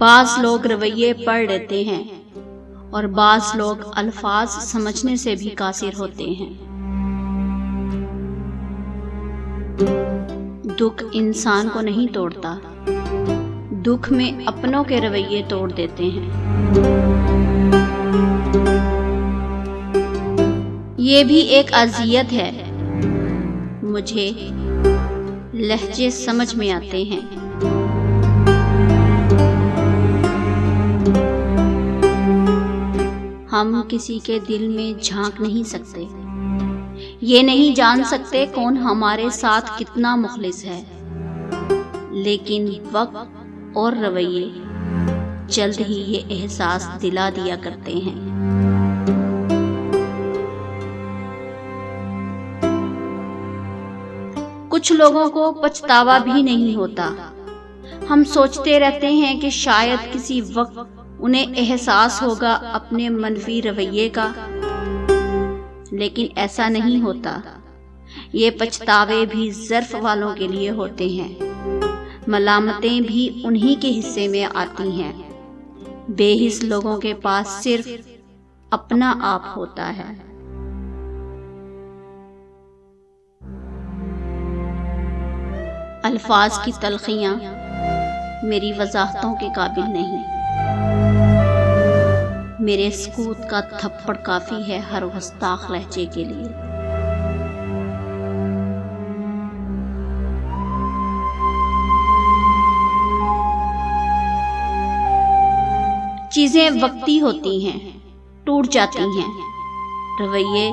बाज लोग रवैये पढ़ लेते हैं और बाज लोग अल्फाज समझने से भी कासिर होते हैं। दुख इंसान को नहीं तोड़ता, दुख में अपनों के रवैये तोड़ देते हैं। ये भी एक अज़ियत है, मुझे लहजे समझ में आते हैं। हम किसी के दिल में झांक नहीं सकते, ये नहीं जान सकते कौन हमारे साथ कितना मुखलिस है, लेकिन वक्त और रवैये जल्द ही ये एहसास दिला दिया करते हैं। कुछ लोगों को पछतावा भी नहीं होता। हम सोचते रहते हैं कि शायद किसी वक्त उन्हें एहसास होगा अपने मनफी रवैये का, लेकिन ऐसा नहीं होता। ये पछतावे भी ज़र्फ वालों के लिए होते हैं, मलामतें भी उन्हीं के हिस्से में आती हैं। बेहिस लोगों के पास सिर्फ अपना आप होता है। अल्फाज की तलखियाँ मेरी वजाहतों के काबिल नहीं, मेरे सकूत का थप्पड़ काफ़ी है हर गुस्ताख लहजे के लिए। चीज़ें वक्ती होती हैं, टूट जाती हैं, रवैये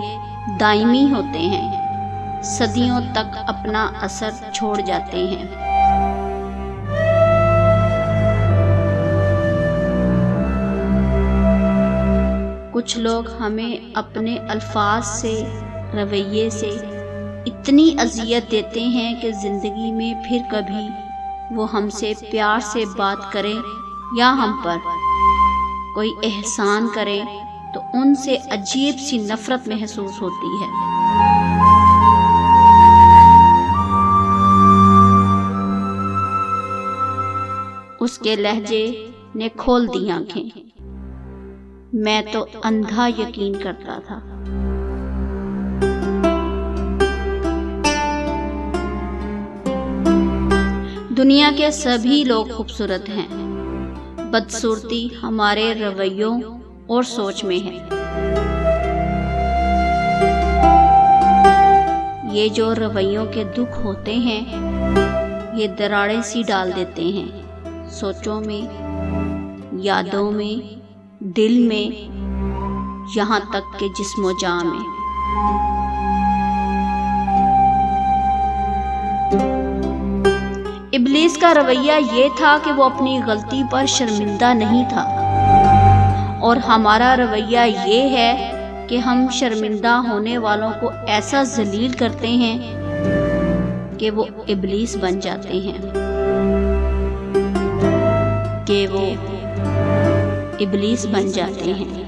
दायमी होते हैं, सदियों तक अपना असर छोड़ जाते हैं। कुछ लोग हमें अपने अल्फाज से, रवैये से इतनी अजियत देते हैं कि ज़िंदगी में फिर कभी वो हमसे प्यार से बात करें या हम पर कोई एहसान करें तो उनसे अजीब सी नफरत महसूस होती है। उसके लहजे ने खोल दी आंखें, मैं तो अंधा यकीन करता था। दुनिया के सभी लोग खूबसूरत हैं, बदसूरती हमारे रवैयों और सोच में है। ये जो रवैयों के दुख होते हैं, ये दरारें सी डाल देते हैं सोचों में, यादों में, दिल में, यहाँ तक के जिस्मो जाँ में। इब्लीस का रवैया ये था कि वो अपनी गलती पर शर्मिंदा नहीं था, और हमारा रवैया ये है कि हम शर्मिंदा होने वालों को ऐसा जलील करते हैं कि वो इब्लीस बन जाते हैं, कि वो इब्लीस बन जाते हैं।